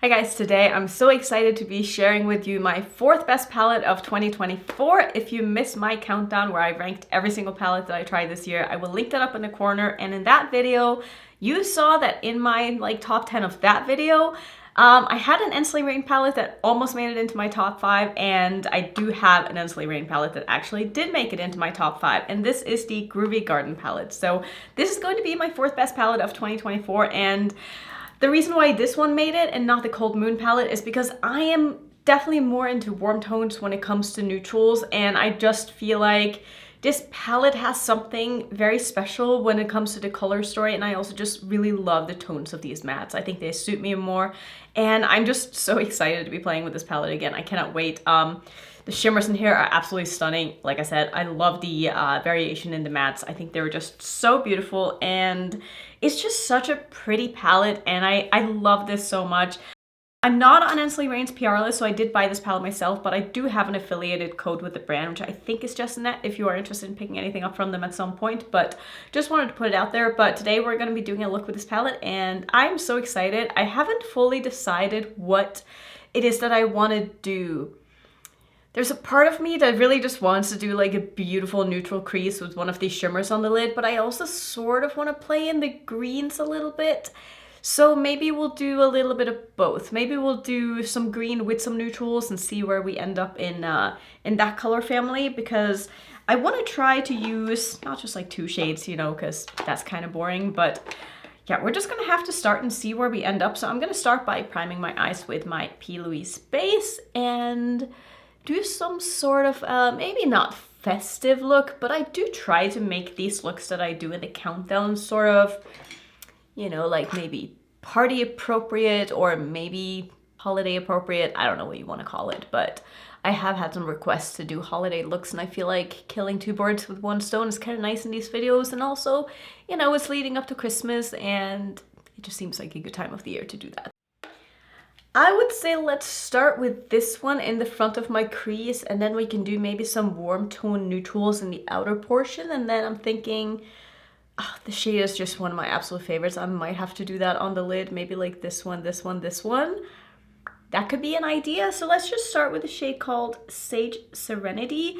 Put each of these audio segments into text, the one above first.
Hi guys, today I'm so excited to be sharing with you my fourth best palette of 2024. If you missed my countdown where I ranked every single palette that I tried this year, I will link that up in the corner. And in that video, you saw that in my top 10 of that video, I had an Ensley Rein palette that almost made it into my top 5, and I do have an Ensley Rein palette that actually did make it into my top 5, and this is the Groovy Garden palette. So this is going to be my fourth best palette of 2024, and the reason why this one made it and not the Cold Moon palette is because I am definitely more into warm tones when it comes to neutrals, and I just feel like this palette has something very special when it comes to the color story, and I also just really love the tones of these mattes. I think they suit me more, and I'm just so excited to be playing with this palette again. I cannot wait. The shimmers in here are absolutely stunning. Like I said, I love the variation in the mattes. I think they're just so beautiful, and it's just such a pretty palette, and I love this so much. I'm not on Ensley Rein's PR list, so I did buy this palette myself, but I do have an affiliated code with the brand, which I think is just Annette, if you are interested in picking anything up from them at some point, but just wanted to put it out there. But today we're going to be doing a look with this palette, and I'm so excited. I haven't fully decided what it is that I want to do. There's a part of me that really just wants to do like a beautiful neutral crease with one of these shimmers on the lid, but I also sort of want to play in the greens a little bit. So maybe we'll do a little bit of both. Maybe we'll do some green with some neutrals and see where we end up in that color family, because I want to try to use not just like 2 shades, you know, because that's kind of boring, but yeah, we're just gonna have to start and see where we end up. So I'm gonna start by priming my eyes with my P. Louise base and do some sort of, maybe not festive look, but I do try to make these looks that I do in the countdown sort of, you know, like maybe party appropriate or maybe holiday appropriate. I don't know what you want to call it, but I have had some requests to do holiday looks, and I feel like killing 2 birds with 1 stone is kind of nice in these videos. And also, you know, it's leading up to Christmas, and it just seems like a good time of the year to do that. I would say let's start with this one in the front of my crease, and then we can do maybe some warm tone neutrals in the outer portion. And then I'm thinking, oh, the shade is just one of my absolute favorites. I might have to do that on the lid, maybe like this one, this one, this one. That could be an idea. So let's just start with a shade called Sage Serenity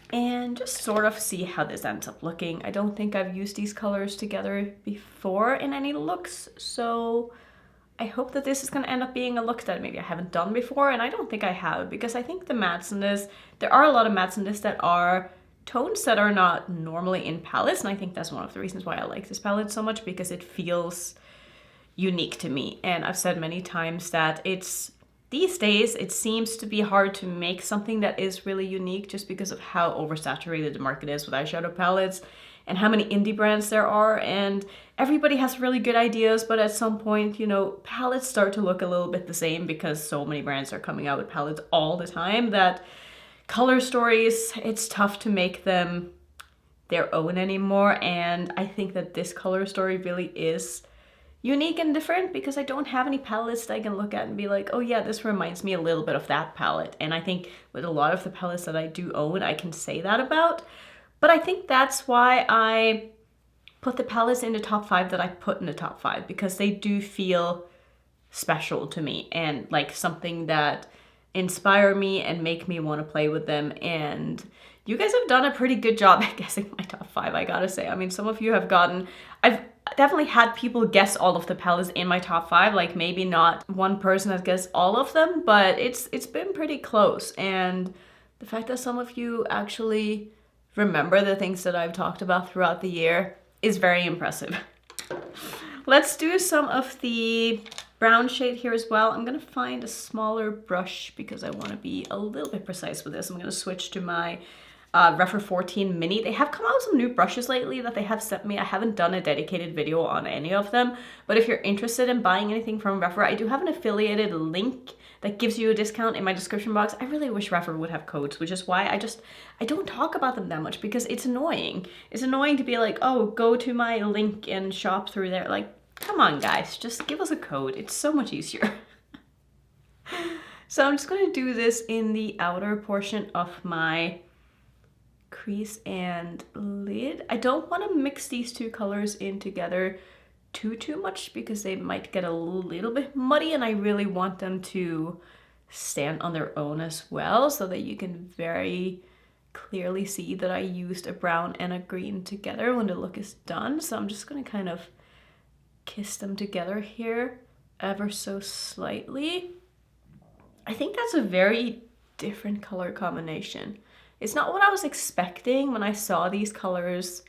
and just sort of see how this ends up looking. I don't think I've used these colors together before in any looks, so I hope that this is going to end up being a look that maybe I haven't done before, and I don't think I have, because I think the mattes in this, there are a lot of mattes in this that are tones that are not normally in palettes, and I think that's one of the reasons why I like this palette so much, because it feels unique to me. And I've said many times that these days it seems to be hard to make something that is really unique, just because of how oversaturated the market is with eyeshadow palettes and how many indie brands there are, and everybody has really good ideas, but at some point, you know, palettes start to look a little bit the same because so many brands are coming out with palettes all the time that color stories, it's tough to make them their own anymore. And I think that this color story really is unique and different, because I don't have any palettes that I can look at and be like, oh yeah, this reminds me a little bit of that palette. And I think with a lot of the palettes that I do own, I can say that about. But I think that's why I put the palettes in the top 5 that I put in the top 5, because they do feel special to me and like something that inspire me and make me want to play with them. And you guys have done a pretty good job at guessing my top 5, I gotta say. I mean, some of you have gotten, I've definitely had people guess all of the palettes in my top 5, like maybe not one person has guessed all of them, but it's been pretty close. And the fact that some of you actually remember the things that I've talked about throughout the year is very impressive. Let's do some of the brown shade here as well. I'm gonna find a smaller brush because I want to be a little bit precise with this. I'm gonna switch to my Rephr 14 mini. They have come out with some new brushes lately that they have sent me. I haven't done a dedicated video on any of them, but if you're interested in buying anything from Rephr, I do have an affiliated link that gives you a discount in my description box. I really wish Rephr would have codes, which is why I don't talk about them that much, because it's annoying. It's annoying to be like, oh, go to my link and shop through there. Like, come on guys, just give us a code. It's so much easier. So I'm just gonna do this in the outer portion of my crease and lid. I don't want to mix these 2 colors in together too much because they might get a little bit muddy, and I really want them to stand on their own as well, so that you can very clearly see that I used a brown and a green together when the look is done. So I'm just gonna kind of kiss them together here ever so slightly. I think that's a very different color combination. It's not what I was expecting when I saw these colors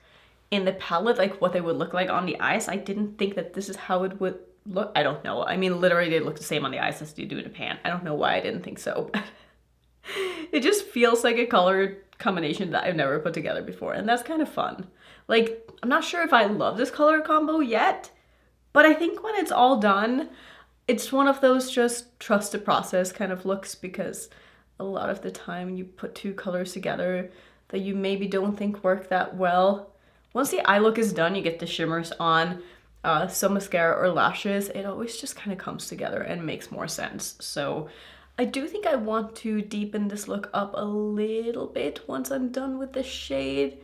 in the palette, like what they would look like on the eyes. I didn't think that this is how it would look. I don't know. I mean, literally they look the same on the eyes as they do in the pan. I don't know why I didn't think so. It just feels like a color combination that I've never put together before, and that's kind of fun. Like, I'm not sure if I love this color combo yet, but I think when it's all done, it's one of those just trust the process kind of looks, because a lot of the time you put two colors together that you maybe don't think work that well. Once the eye look is done, you get the shimmers on, some mascara or lashes, it always just kind of comes together and makes more sense. So I do think I want to deepen this look up a little bit once I'm done with the shade,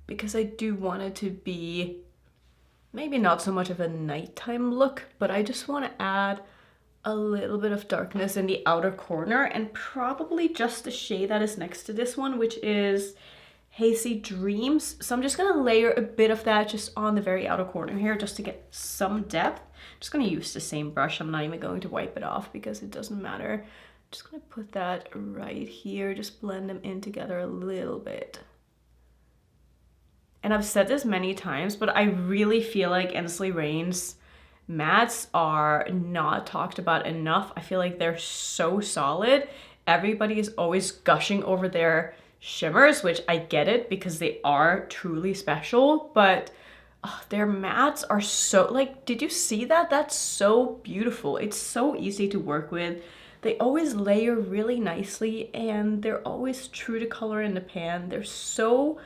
because I do want it to be maybe not so much of a nighttime look, but I just want to add a little bit of darkness in the outer corner, and probably just the shade that is next to this one, which is Hazy Dreams. So I'm just gonna layer a bit of that just on the very outer corner here, just to get some depth. I'm just gonna use the same brush. I'm not even going to wipe it off because it doesn't matter. I'm just gonna put that right here, just blend them in together a little bit. And I've said this many times, but I really feel like Ensley Rein's mattes are not talked about enough. I feel like they're so solid. Everybody is always gushing over their shimmers, which I get it because they are truly special, but their mattes are so, like, did you see that? That's so beautiful. It's so easy to work with. They always layer really nicely, and they're always true to color in the pan. They're so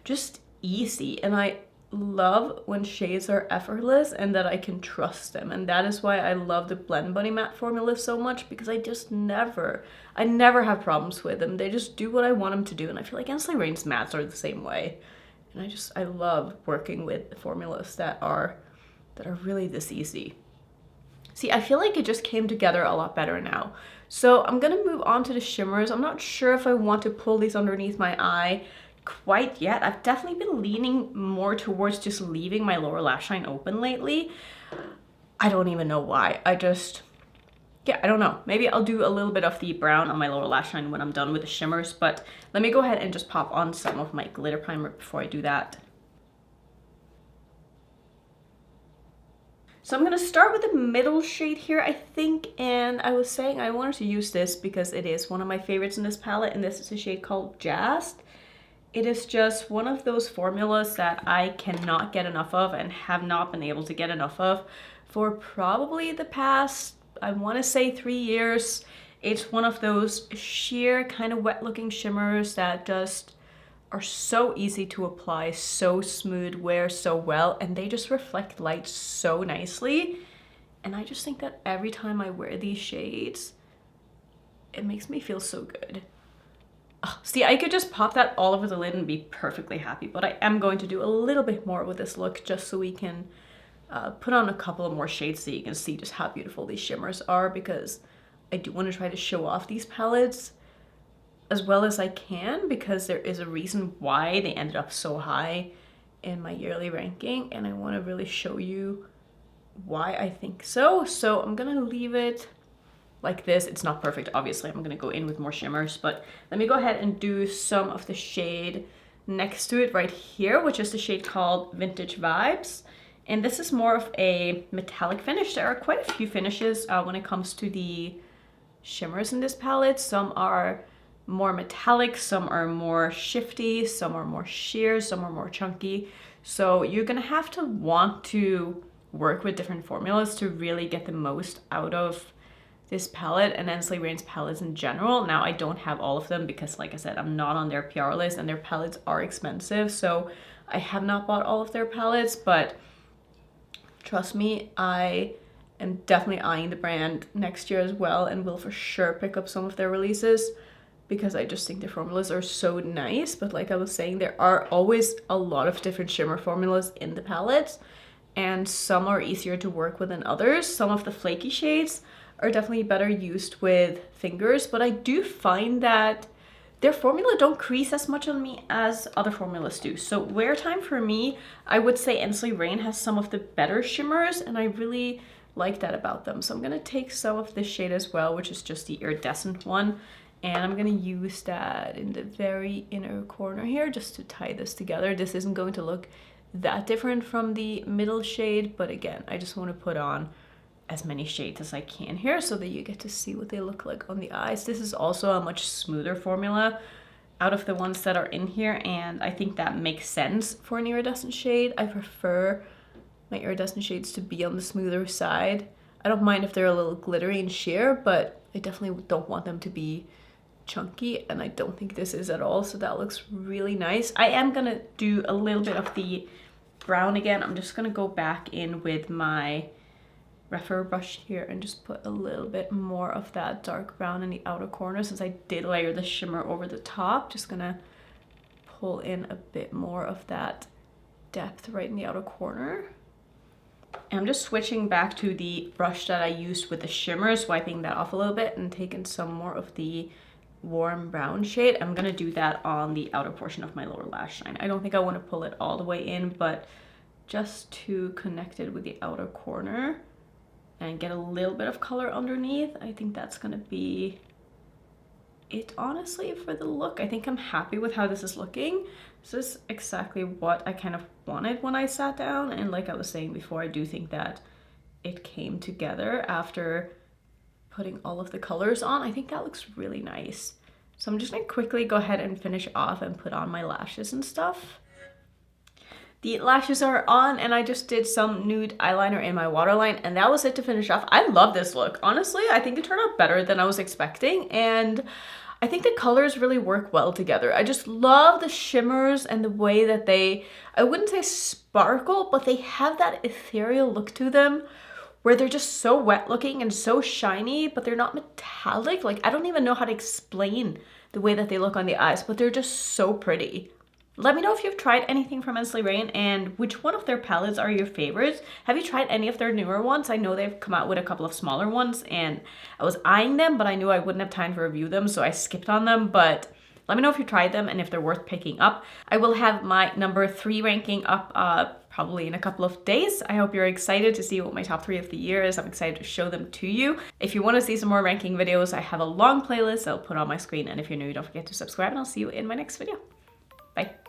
just easy, and I love when shades are effortless and that I can trust them. And that is why I love the Blend Bunny matte formula so much, because I never have problems with them. They just do what I want them to do, and I feel like Ensley Rein's mattes are the same way. And I love working with formulas that are really this easy. See, I feel like it just came together a lot better now. So I'm gonna move on to the shimmers. I'm not sure if I want to pull these underneath my eye quite yet. I've definitely been leaning more towards just leaving my lower lash line open lately. I don't even know why. I don't know. Maybe I'll do a little bit of the brown on my lower lash line when I'm done with the shimmers, but let me go ahead and just pop on some of my glitter primer before I do that. So I'm gonna start with the middle shade here, I think, and I was saying I wanted to use this because it is one of my favorites in this palette, and this is a shade called Jazzed. It is just one of those formulas that I cannot get enough of and have not been able to get enough of for probably the past, I want to say 3 years. It's one of those sheer kind of wet looking shimmers that just are so easy to apply, so smooth, wear so well, and they just reflect light so nicely. And I just think that every time I wear these shades, it makes me feel so good. See, I could just pop that all over the lid and be perfectly happy, but I am going to do a little bit more with this look just so we can put on a couple of more shades so you can see just how beautiful these shimmers are, because I do want to try to show off these palettes as well as I can, because there is a reason why they ended up so high in my yearly ranking, and I want to really show you why I think so. So I'm gonna leave it like this. It's not perfect, obviously. I'm gonna go in with more shimmers, but let me go ahead and do some of the shade next to it right here, which is the shade called Vintage Vibes. And this is more of a metallic finish. There are quite a few finishes when it comes to the shimmers in this palette. Some are more metallic, some are more shifty, some are more sheer, some are more chunky. So you're gonna have to want to work with different formulas to really get the most out of this palette and Ensley Rein's palettes in general. Now, I don't have all of them because, like I said, I'm not on their PR list and their palettes are expensive. So I have not bought all of their palettes, but trust me, I am definitely eyeing the brand next year as well and will for sure pick up some of their releases because I just think the formulas are so nice. But like I was saying, there are always a lot of different shimmer formulas in the palettes. and some are easier to work with than others. Some of the flaky shades are definitely better used with fingers, but I do find that their formula don't crease as much on me as other formulas do. So wear time for me, I would say Ensley Rein has some of the better shimmers, and I really like that about them. So I'm gonna take some of this shade as well, which is just the iridescent one, and I'm gonna use that in the very inner corner here just to tie this together. This isn't going to look that different from the middle shade, but again, I just want to put on as many shades as I can here so that you get to see what they look like on the eyes. This is also a much smoother formula out of the ones that are in here, and I think that makes sense for an iridescent shade. I prefer my iridescent shades to be on the smoother side. I don't mind if they're a little glittery and sheer, but I definitely don't want them to be chunky, and I don't think this is at all, so that looks really nice. I am gonna do a little bit of the brown again. I'm just gonna go back in with my Rephr brush here and just put a little bit more of that dark brown in the outer corner, since I did layer the shimmer over the top. Just gonna pull in a bit more of that depth right in the outer corner. And I'm just switching back to the brush that I used with the shimmers, wiping that off a little bit and taking some more of the warm brown shade. I'm gonna do that on the outer portion of my lower lash line. I don't think I want to pull it all the way in, but just to connect it with the outer corner and get a little bit of color underneath. I think that's gonna be it, honestly, for the look. I think I'm happy with how this is looking. This is exactly what I kind of wanted when I sat down, and like I was saying before, I do think that it came together after putting all of the colors on. I think that looks really nice. So I'm just gonna quickly go ahead and finish off and put on my lashes and stuff. The lashes are on, and I just did some nude eyeliner in my waterline, and that was it to finish off. I love this look. Honestly, I think it turned out better than I was expecting, and I think the colors really work well together. I just love the shimmers and the way that they, I wouldn't say sparkle, but they have that ethereal look to them where they're just so wet looking and so shiny, but they're not metallic. Like, I don't even know how to explain the way that they look on the eyes, but they're just so pretty. Let me know if you've tried anything from Ensley Rein and which one of their palettes are your favorites. Have you tried any of their newer ones? I know they've come out with a couple of smaller ones, and I was eyeing them, but I knew I wouldn't have time to review them, so I skipped on them. But let me know if you tried them and if they're worth picking up. I will have my number 3 ranking up probably in a couple of days. I hope you're excited to see what my top 3 of the year is. I'm excited to show them to you. If you want to see some more ranking videos, I have a long playlist I'll put on my screen, and if you're new, don't forget to subscribe, and I'll see you in my next video. Bye.